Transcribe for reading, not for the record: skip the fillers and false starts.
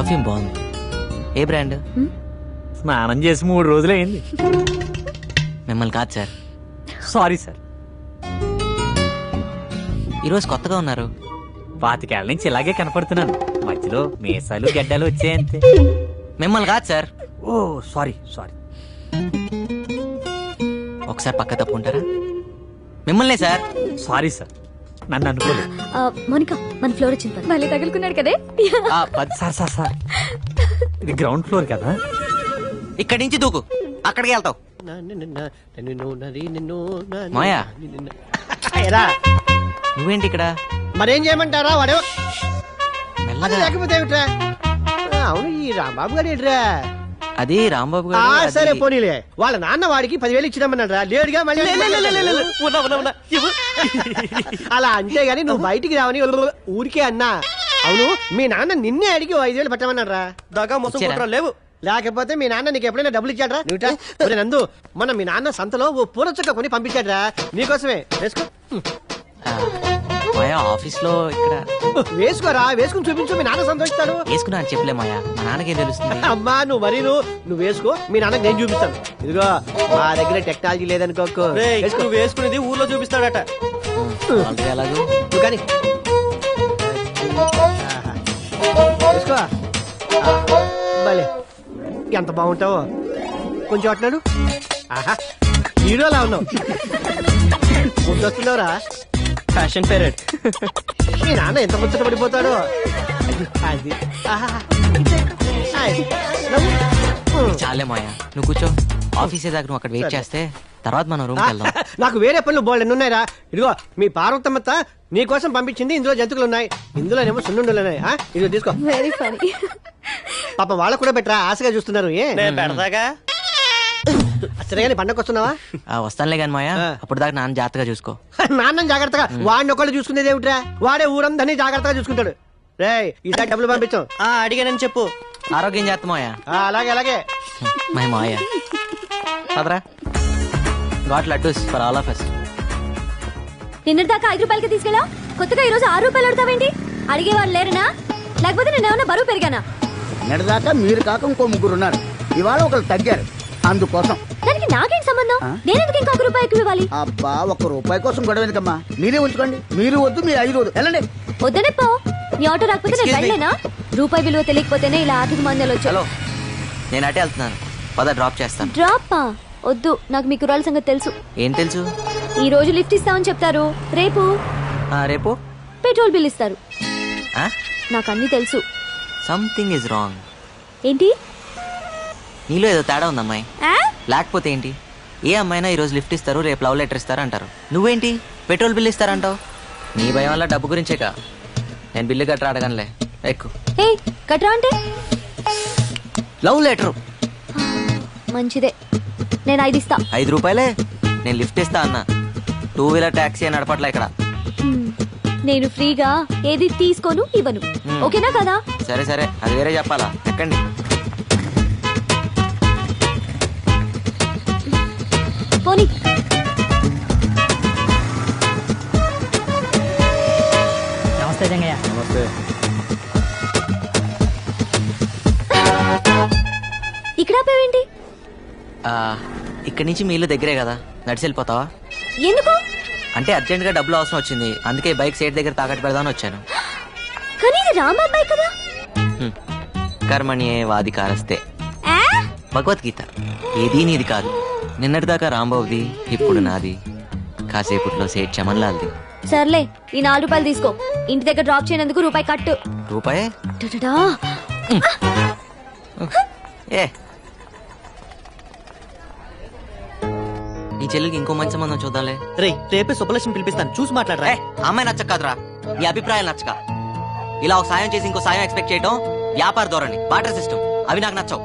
Perfume బాగుంది. ఏ brand? స్నానం చేసి 3 రోజులైంది. మిమ్మల్ని కాదు సార్. Sorry sir. ఈరోజు కొత్తగా ఉన్నారు. 25 ఏళ్ల నుంచి ఇలాగే కనపడుతున్నాను. మధ్యలో మీసాలు గడ్డలు వచ్చాయంతే. మిమ్మల్ని కాదు సార్. ఓ సారీ సారీ. ఒకసారి పక్క తప్పుకుంటారా? మిమ్మల్నే సార్. సారీ సార్, నన్ను అనుకోలేదు. మోనికా, మన ఫ్లోర్ వచ్చింది. మళ్ళీ తగులుకున్నాడు కదే. సార్ సార్ సార్, ఇది గ్రౌండ్ ఫ్లోర్ కదా. ఇక్కడి నుంచి దూకు, అక్కడికి వెళ్తావు. మాయా, నువ్వేంటి ఇక్కడ? మరేం చేయమంటారా? వాడు మెల్లగా. లేకపోతే ఏమిట్రా? అవును, ఈ రాంబాబు గారు ఏంట్రా? అది రాంబాబు గారు. సరే పోనీలే, వాళ్ళ నాన్న వాడికి 10,000 ఇచ్చినామన్నారా? లేడుగా. మళ్ళీ అలా అంతేగాని నువ్వు బయటికి రావని ఊరికే అన్నా. అవును, మీ నాన్న నిన్నే అడిగి 5,000 పెట్టమన్నారా? దాకా మోసం లేవు. లేకపోతే మీ నాన్న నీకు ఎప్పుడైనా డబ్బులు ఇచ్చాడ్రా? నువ్వు నందు, మొన్న మీ నాన్న సంతలో ఓ పూల చుక్క కొని పంపించాడ్రా నీకోసమే. వేసుకో. మాయా, ఆఫీస్ లో ఇక్కడ. వేసుకోరా, వేసుకుని చూపించు, మీ నాన్న సంతోషిస్తాడు. వేసుకున్నా అని చెప్పలే మాయా, మా నాన్నకేం తెలుస్తుంది? అమ్మా నువ్వు మరీ నువ్వు వేసుకో, మీ నాన్నకి నేను చూపిస్తాను. ఇదిగో మా దగ్గర టెక్నాలజీ లేదనుకోకు. నువ్వు వేసుకునేది ఊర్లో చూపిస్తాడట. ఎలాగో నువ్వు కానీ వేసుకో. భలే, ఎంత బాగుంటావో. కొంచెం అట్నాడు. ఆహా, హీరోలా ఉన్నావు. వస్తున్నావురా. Fashion parade. మీ నాన్న ఎంత ముచ్చట పడిపోతాడో. అది చాలే మాయా, నువ్వు కూర్చో. ఆఫీస్ దాకా నువ్వు అక్కడ వెయిట్ చేస్తే తర్వాత మనం రూమ్కి వెళ్దాం. నాకు వేరే పనులు బోల్డ్ ఎన్ని ఉన్నాయిరా. ఇదిగో మీ పార్వతమ్మత్త నీకోసం పంపించింది. ఇందులో జంతువులు ఉన్నాయి, ఇందులోనేమో సున్నుండలు ఉన్నాయి. ఇదిగో తీసుకో. Very funny. పాప వాళ్ళకు కూడా పెట్టరా, ఆశగా చూస్తున్నారు. పెడతాగా. సరే కానీ పండగ వస్తున్నావా? వస్తానులే కానీ మాయా, అప్పుడు దాకా నాన్న జాగ్రత్తగా చూసుకో. నాన్న జాగ్రత్తగా? వాడిని ఒకళ్ళు చూసుకునేది ఏమిట్రా? వాడే ఊరందరినీ జాగ్రత్తగా చూసుకుంటాడు. రే, ఈసారి డబ్బులు పంపించాం. అడిగానని చెప్పు. ఆరోగ్యం చేస్తా మాయా. అలాగే అలాగే. మై మాయా, పదరా. Got laddoos for all of us. నిన్నటిదాకా 5 రూపాయలకి తీసుకెళ్ళా, కొత్తగా ఈరోజు 6 రూపాయలు అడుగుతావేంటి? అడిగేవాళ్ళు లేరనా? లేకపోతే నేను ఏమన్నా బరువు పెరిగానా? నిన్నటిదాకా మీరు కాక ఇంకో 3 ఉన్నారు, ఇవాళ ఒకరు తగ్గారు, అందుకోసం. దానికి నాకేం సంబంధం? నేనెందుకు ఇంకా 1 రూపాయి ఎక్కువ ఇవ్వాలి? అబ్బా, 1 రూపాయి కోసం గొడవ ఎందుకమ్మా? మీరే ఉంచుకోండి. మీరు వద్దు, మీరు 5 వద్దు. వెళ్ళండి. వద్దనే పో. నీ ఆటో రాకపోతే నేను వెళ్ళలేనా? రూపాయి విలువ తెలియకపోతేనే ఇలా ఆర్థిక మందలు వచ్చాయి. హలో, నేను అటే వెళ్తున్నాను, పద డ్రాప్ చేస్తాను. డ్రాపా? వద్దు, నాకు మీ కుర్రాల సంగతి తెలుసు. ఏం తెలుసు? ఈ రోజు లిఫ్ట్ ఇస్తామని చెప్తారు, రేపు రేపు పెట్రోల్ బిల్ ఇస్తారు. నాకు అన్ని తెలుసు. Something is wrong. ఏంటి? నీలో ఏదో తేడా ఉందమ్మాయి. లేకపోతే ఏంటి? ఏ అమ్మాయినా ఈ రోజు లిఫ్ట్ ఇస్తారు, రేపు లవ్ లెటర్ ఇస్తారు అంటారు. నువ్వేంటి పెట్రోల్ బిల్ ఇస్తారంటావు? నీ భయం వల్ల డబ్బు గురించేగా. నేను బిల్లు కట్టరా అడగనులే, ఎక్కు. హే, కట్రా అంటే లవ్ లెటర్. మంచిదే, నేను 5 ఇస్తా. 5 రూపాయలే? నేను లిఫ్ట్ ఇస్తా అన్నా. 2 వీలర్ టాక్సీ అని నడపట్లా ఇక్కడ. నేను ఫ్రీగా ఏది తీసుకోను, ఇవ్వను. ఓకేనా కదా? సరే సరే, అది వేరే చెప్పాలా. ఎక్కండి. పోనీ. నమస్తే జంగయ్య. నమస్తే. ఇక్కడ ఆపేవేంటి? ఇక్కడి నుంచి మీ ఇల్లు దగ్గరే కదా, నడిచి వెళ్ళిపోతావా? ఎందుకు? అంటే అర్జెంట్ గా డబ్బులు అవసరం వచ్చింది, అందుకే బైక్ సైడ్ దగ్గర తాకట్టు పెడదామని వచ్చాను. కానీ ఇది రాంబాబాయ్ కదా. కర్మణ్యే వాదికారస్తే. భగవద్గీత. ఏదీ నీది కాదు. నిన్నటిదాకా రాంబాబుది, ఇప్పుడు నాది. కాసేపట్లో సేట్ చమన్లాల్ది. సర్లే, ఈ 4 రూపాయలు తీసుకో. ఇంటి దగ్గర డ్రాప్ చేయనందుకు రూపాయి కట్టు. రూపాయే? ఏ, నీ చెల్లికి ఇంకో మంచి సంబంధం చూద్దాంలే. రేపే సుబ్బలక్ష్మి పిలిపిస్తాను, చూసి మాట్లాడరా. అమ్మాయి నచ్చక కాదురా, నీ అభిప్రాయాలు నచ్చక. ఇలా ఒక సాయం చేసి ఇంకో సాయం ఎక్స్పెక్ట్ చేయడం వ్యాపార ధోరణి, బాటర్ సిస్టమ్, అవి నాకు నచ్చవు.